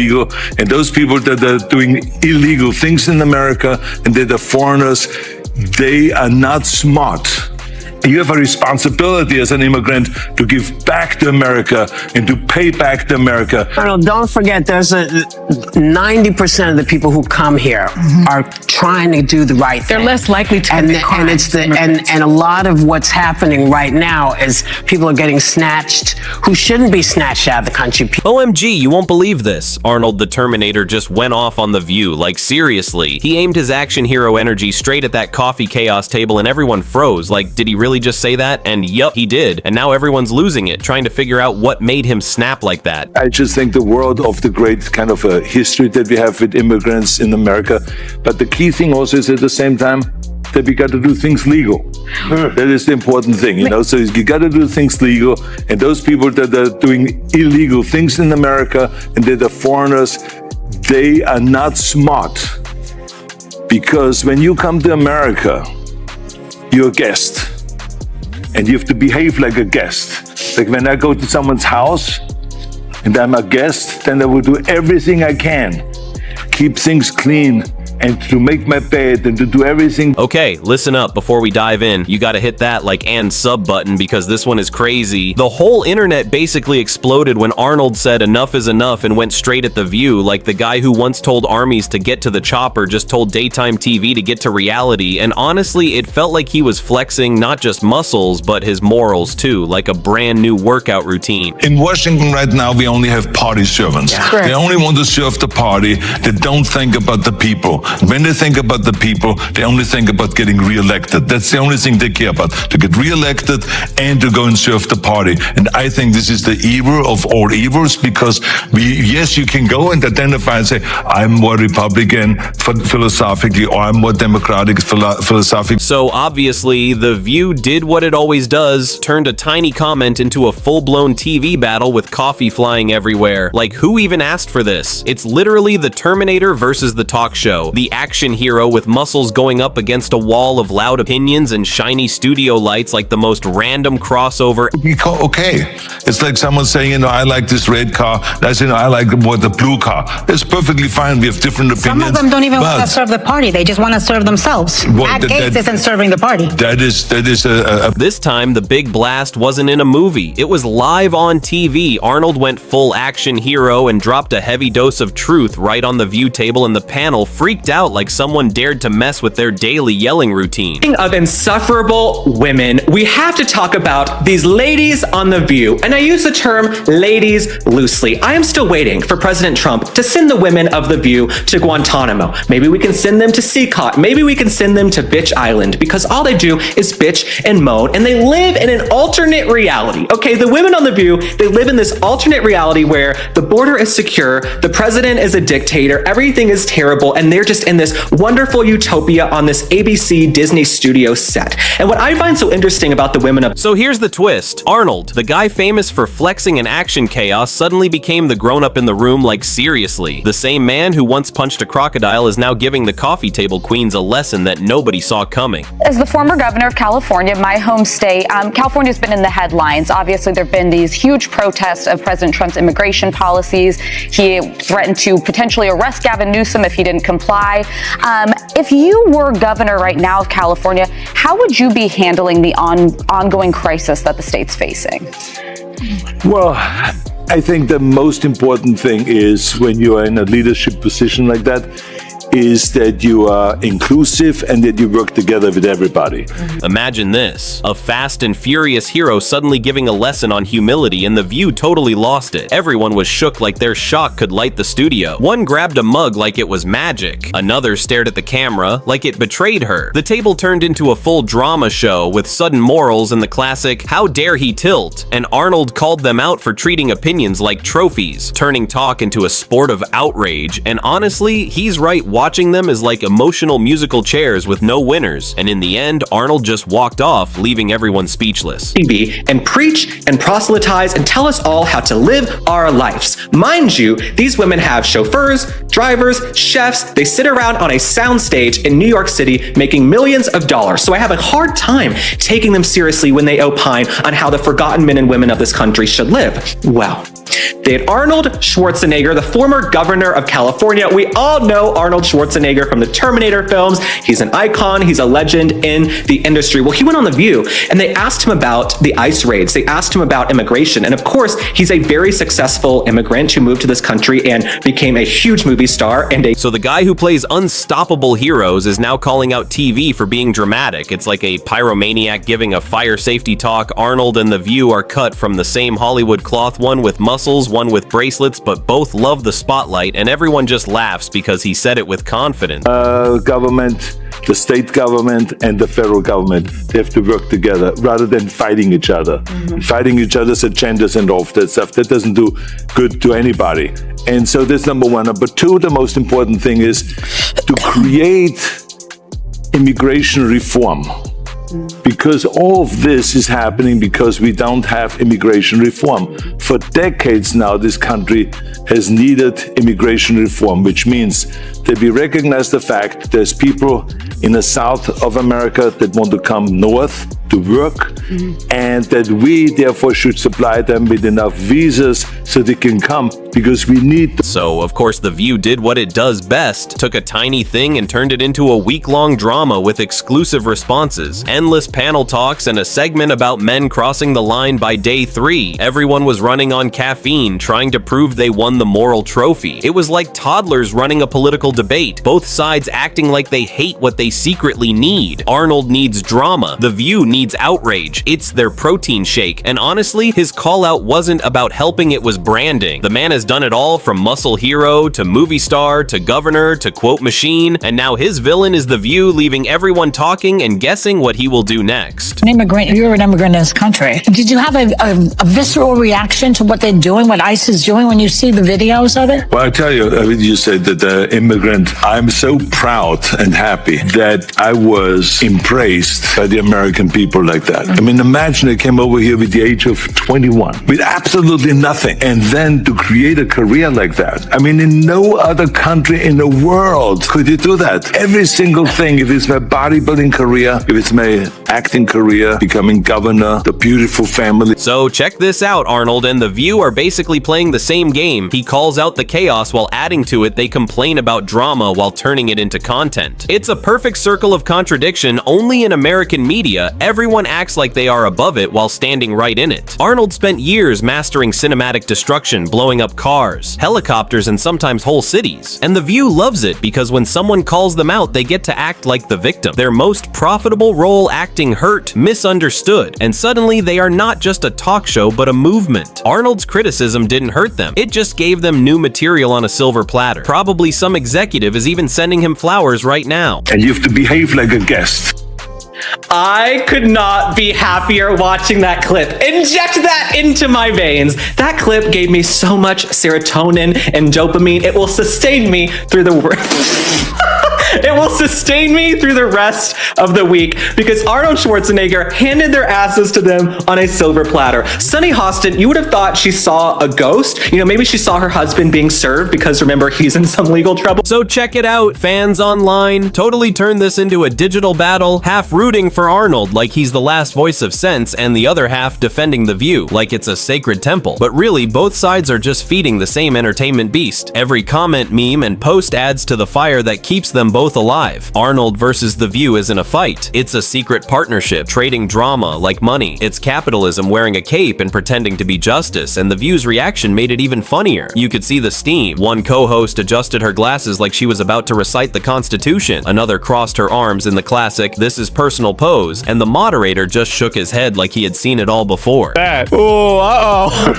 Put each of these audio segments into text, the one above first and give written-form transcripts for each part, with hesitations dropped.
illegal, and those people that are doing illegal things in America and that are foreigners, they are not smart. You have a responsibility as an immigrant to give back to America and to pay back to America. Arnold, don't forget, there's 90% of the people who come here are trying to do the right thing. They're less likely to and a lot of what's happening right now is people are getting snatched who shouldn't be snatched out of the country. OMG, you won't believe this. Arnold the Terminator just went off on The View. Like, seriously. He aimed his action hero energy straight at that coffee chaos table and everyone froze. Like, did he really just say that? And yup, he did. And now everyone's losing it, trying to figure out what made him snap like that. I just think the world of the great kind of a history that we have with immigrants in America. But the key thing also is at the same time that we got to do things legal. That is the important thing, you know? So you got to do things legal. And those people that are doing illegal things in America and that are foreigners, they are not smart. Because when you come to America, you're a guest. And you have to behave like a guest. Like when I go to someone's house and I'm a guest, then I will do everything I can. Keep things clean and to make my bed and to do everything. Okay, listen up. Before we dive in, you gotta hit that like and sub button because this one is crazy. The whole internet basically exploded when Arnold said enough is enough and went straight at The View, like the guy who once told armies to get to the chopper just told daytime TV to get to reality. And honestly, it felt like he was flexing not just muscles, but his morals too, like a brand new workout routine. In Washington right now, we only have party servants. Yeah. They only want to serve the party. They don't think about the people. When they think about the people, they only think about getting re-elected. That's the only thing they care about, to get re-elected and to go and serve the party. And I think this is the evil of all evils, because yes, you can go and identify and say, I'm more Republican philosophically, or I'm more Democratic philosophically. So obviously, The View did what it always does, turned a tiny comment into a full-blown TV battle with coffee flying everywhere. Like, who even asked for this? It's literally the Terminator versus the talk show. The action hero with muscles going up against a wall of loud opinions and shiny studio lights like the most random crossover. Okay, it's like someone saying, you know, I like this red car. I say, no, I like the blue car. That's perfectly fine. We have different opinions. Some of them don't even want to serve the party. They just want to serve themselves. Matt Gaetz isn't serving the party. That is This time, the big blast wasn't in a movie. It was live on TV. Arnold went full action hero and dropped a heavy dose of truth right on the View table, and the panel freaked out like someone dared to mess with their daily yelling routine. Speaking of insufferable women, we have to talk about these ladies on The View. And I use the term ladies loosely. I am still waiting for President Trump to send the women of The View to Guantanamo. Maybe we can send them to 𝐃𝐢𝐬𝐜𝐿. Maybe we can send them to Bitch Island, because all they do is bitch and moan, and they live in an alternate reality. Okay, the women on The View, they live in this alternate reality where the border is secure, the president is a dictator, everything is terrible, and they're just in this wonderful utopia on this ABC Disney studio set. And what I find so interesting about the women of— So here's the twist. Arnold, the guy famous for flexing and action chaos, suddenly became the grown-up in the room. Like, seriously. The same man who once punched a crocodile is now giving the coffee table queens a lesson that nobody saw coming. As the former governor of California, my home state, California's been in the headlines. Obviously, there have been these huge protests of President Trump's immigration policies. He threatened to potentially arrest Gavin Newsom if he didn't comply. If you were governor right now of California, how would you be handling the ongoing crisis that the state's facing? Well, I think the most important thing is when you are in a leadership position like that, is that you are inclusive and that you work together with everybody. Imagine this. A fast and furious hero suddenly giving a lesson on humility, and The View totally lost it. Everyone was shook like their shock could light the studio. One grabbed a mug like it was magic. Another stared at the camera like it betrayed her. The table turned into a full drama show with sudden morals and the classic, how dare he tilt? And Arnold called them out for treating opinions like trophies, turning talk into a sport of outrage. And honestly, he's right. Watching them is like emotional musical chairs with no winners, and in the end, Arnold just walked off, leaving everyone speechless. TV and preach and proselytize and tell us all how to live our lives. Mind you, these women have chauffeurs, drivers, chefs. They sit around on a soundstage in New York City making millions of dollars. So I have a hard time taking them seriously when they opine on how the forgotten men and women of this country should live. Well, They had Arnold Schwarzenegger, the former governor of California. We all know Arnold Schwarzenegger from the Terminator films. He's an icon. He's a legend in the industry. Well, he went on The View and they asked him about the ICE raids. They asked him about immigration. And of course, he's a very successful immigrant who moved to this country and became a huge movie star. So the guy who plays unstoppable heroes is now calling out TV for being dramatic. It's like a pyromaniac giving a fire safety talk. Arnold and The View are cut from the same Hollywood cloth, one with muscles, one with bracelets, but both love the spotlight, and everyone just laughs because he said it with confidence. Government, the state government, and the federal government, they have to work together rather than fighting each other. Fighting each other's agendas and all of that stuff, that doesn't do good to anybody. And so that's number one. Number two, the most important thing is to create immigration reform. Because all of this is happening because we don't have immigration reform. For decades now, this country has needed immigration reform, which means that we recognize the fact there's people in the south of America that want to come north to work, and that we therefore should supply them with enough visas so they can come, because we need them. So, of course, The View did what it does best, took a tiny thing and turned it into a week-long drama with exclusive responses, endless panel talks, and a segment about men crossing the line by day 3. Everyone was running on caffeine, trying to prove they won the moral trophy. It was like toddlers running a political debate, both sides acting like they hate what they secretly need. Arnold needs drama. The View needs outrage. It's their protein shake, and honestly, his call-out wasn't about helping, it was branding. The man has done it all, from muscle hero to movie star to governor to quote machine, and now his villain is The View, leaving everyone talking and guessing what he will do next. An immigrant, you're an immigrant in this country. Did you have a visceral reaction to what they're doing, what ICE is doing when you see the videos of it? Well, I tell you, you said that the immigrant, I'm so proud and happy that I was embraced by the American people like that. I mean, imagine I came over here with the age of 21 with absolutely nothing, and then to create a career like that. I mean, in no other country in the world could you do that. Every single thing, if it's my bodybuilding career, if it's my acting career, becoming governor, the beautiful family. So check this out, Arnold and The View are basically playing the same game. He calls out the chaos while adding to it, they complain about drama while turning it into content. It's a perfect circle of contradiction. Only in American media, everyone acts like they are above it while standing right in it. Arnold spent years mastering cinematic destruction, blowing up cars, helicopters, and sometimes whole cities. And The View loves it because when someone calls them out, they get to act like the victim. Their most profitable role, acting hurt, misunderstood, and suddenly they are not just a talk show but a movement. Arnold's criticism didn't hurt them. It just gave them new material on a silver platter. Probably some executive is even sending him flowers right now. And you have to behave like a guest. I could not be happier watching that clip. Inject that into my veins. That clip gave me so much serotonin and dopamine. It will sustain me through the It will sustain me through the rest of the week because Arnold Schwarzenegger handed their asses to them on a silver platter. Sunny Hostin, you would have thought she saw a ghost. You know, maybe she saw her husband being served because remember, he's in some legal trouble. So check it out. Fans online totally turned this into a digital battle, half rooting for Arnold like he's the last voice of sense and the other half defending The View like it's a sacred temple. But really, both sides are just feeding the same entertainment beast. Every comment, meme, and post adds to the fire that keeps them both alive. Arnold versus The View isn't a fight. It's a secret partnership, trading drama like money. It's capitalism wearing a cape and pretending to be justice, and The View's reaction made it even funnier. You could see the steam. One co-host adjusted her glasses like she was about to recite the Constitution. Another crossed her arms in the classic "this is personal" pose, and the moderator just shook his head like he had seen it all before. That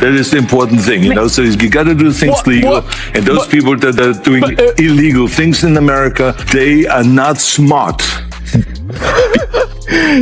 is the important thing, you know, so you gotta do things legal, and those people that are doing illegal things in America, they are not smart.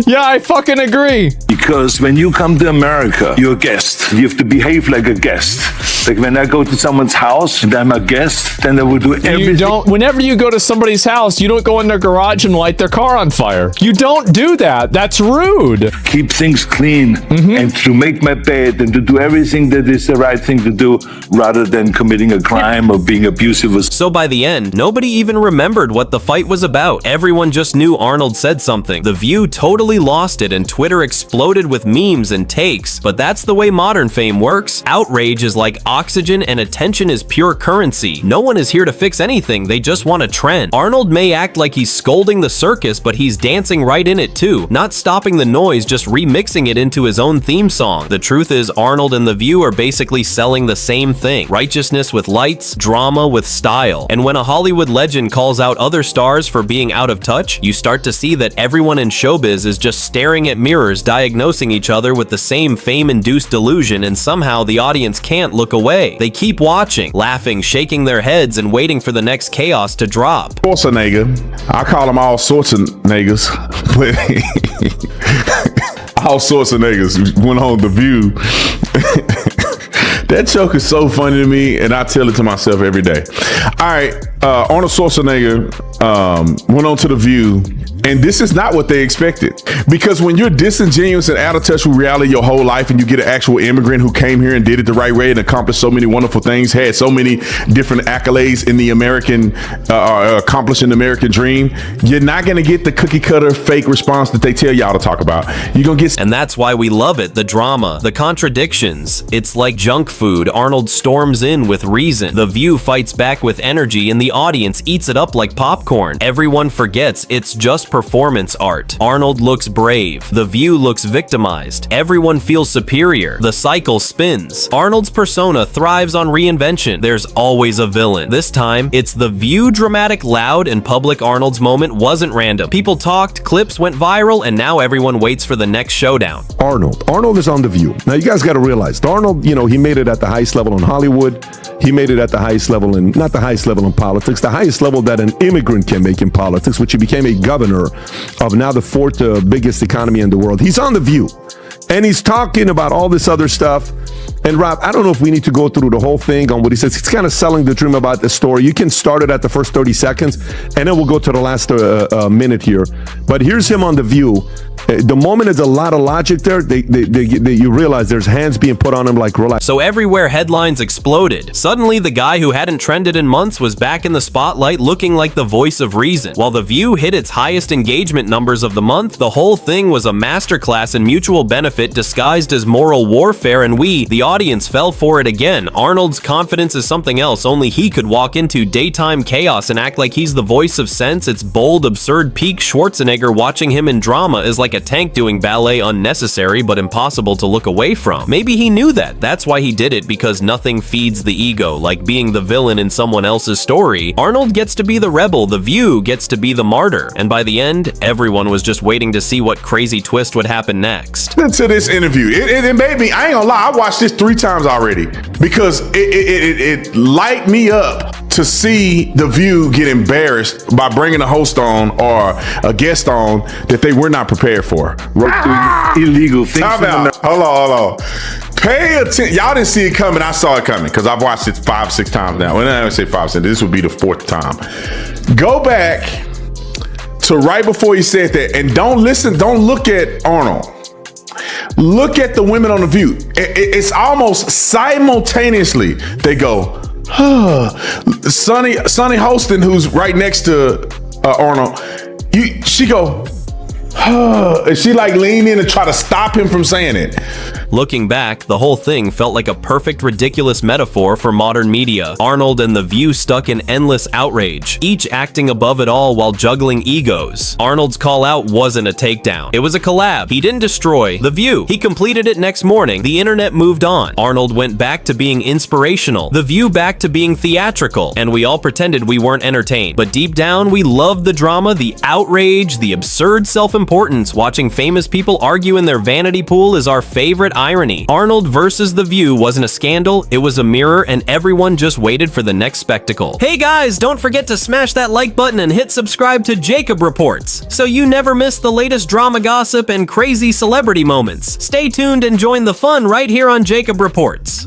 Yeah, I fucking agree. Because when you come to America, you're a guest. You have to behave like a guest. Like when I go to someone's house and I'm a guest, then I will do everything. You don't, whenever you go to somebody's house, you don't go in their garage and light their car on fire. You don't do that. That's rude. Keep things clean and to make my bed and to do everything that is the right thing to do rather than committing a crime or being abusive. So by the end, nobody even remembered what the fight was about. Everyone just knew Arnold said something. The View totally lost it and Twitter exploded with memes and takes. But that's the way modern fame works. Outrage is like oxygen and attention is pure currency. No one is here to fix anything, they just want a trend. Arnold may act like he's scolding the circus, but he's dancing right in it too, not stopping the noise, just remixing it into his own theme song. The truth is, Arnold and The View are basically selling the same thing: righteousness with lights, drama with style. And when a Hollywood legend calls out other stars for being out of touch, you start to see that everyone in showbiz is just staring at mirrors, diagnosing each other with the same fame-induced delusion, and somehow the audience can't look away. They keep watching, laughing, shaking their heads, and waiting for the next chaos to drop. Schwarzenegger, I call them all sorts of niggas, but all sorts of niggas went on The View. That joke is so funny to me, and I tell it to myself every day. All right, Arnold Schwarzenegger went on to The View, and this is not what they expected. Because when you're disingenuous and out of touch with reality your whole life, and you get an actual immigrant who came here and did it the right way and accomplished so many wonderful things, had so many different accolades in the American, accomplishing the American dream, you're not gonna get the cookie cutter fake response that they tell y'all to talk about. You're gonna get, and that's why we love it. The drama, the contradictions. It's like junk food. Arnold storms in with reason. The View fights back with energy, and the audience eats it up like popcorn. Everyone forgets it's just performance art. Arnold looks brave. The View looks victimized. Everyone feels superior. The cycle spins. Arnold's persona thrives on reinvention. There's always a villain. This time, it's The View. Dramatic, loud, and public. Arnold's moment wasn't random. People talked, clips went viral, and now everyone waits for the next showdown. Arnold is on The View. Now you guys got to realize, Arnold, he made it at the highest level in Hollywood. He made it at the highest level in, not the highest level in politics, the highest level that an immigrant can make in politics, which he became a governor of now the fourth biggest economy in the world. He's on The View, and he's talking about all this other stuff. And Rob, I don't know if we need to go through the whole thing on what he says. He's kind of selling the dream about the story. You can start it at the first 30 seconds, and then we'll go to the last minute here. But here's him on The View. The moment there's a lot of logic there, you realize there's hands being put on him like, relax. So everywhere headlines exploded. Suddenly, the guy who hadn't trended in months was back in the spotlight looking like the voice of reason. While The View hit its highest engagement numbers of the month, the whole thing was a masterclass in mutual benefit disguised as moral warfare, and we, the audience, fell for it again. Arnold's confidence is something else. Only he could walk into daytime chaos and act like he's the voice of sense. It's bold, absurd peak Schwarzenegger. Watching him in drama is like a tank doing ballet, unnecessary but impossible to look away from. Maybe he knew that. That's why he did it, because nothing feeds the ego like being the villain in someone else's story. Arnold gets to be the rebel, The View gets to be the martyr, and by the end, everyone was just waiting to see what crazy twist would happen next. To this interview, it made me, I ain't gonna lie, I watched this 3 times already, because it light me up to see The View get embarrassed by bringing a host on or a guest on that they were not prepared for. Illegal things. Hold on. Pay attention. Y'all didn't see it coming. I saw it coming because I've watched it 5-6 times now. Well, I don't say 5, 6. This will be the 4th time. Go back to right before he said that, and don't look at Arnold. Look at the women on The View. It's almost simultaneously they go, Sonny Holston, who's right next to Arnold, she go, and she like lean in and try to stop him from saying it. Looking back, the whole thing felt like a perfect, ridiculous metaphor for modern media. Arnold and The View stuck in endless outrage, each acting above it all while juggling egos. Arnold's call out wasn't a takedown. It was a collab. He didn't destroy The View. He completed it next morning. The internet moved on. Arnold went back to being inspirational. The View back to being theatrical. And we all pretended we weren't entertained. But deep down, we loved the drama, the outrage, the absurd self-importance. Watching famous people argue in their vanity pool is our favorite irony. Arnold versus The View wasn't a scandal, it was a mirror, and everyone just waited for the next spectacle. Hey guys, don't forget to smash that like button and hit subscribe to Jacob Reports, so you never miss the latest drama gossip and crazy celebrity moments. Stay tuned and join the fun right here on Jacob Reports.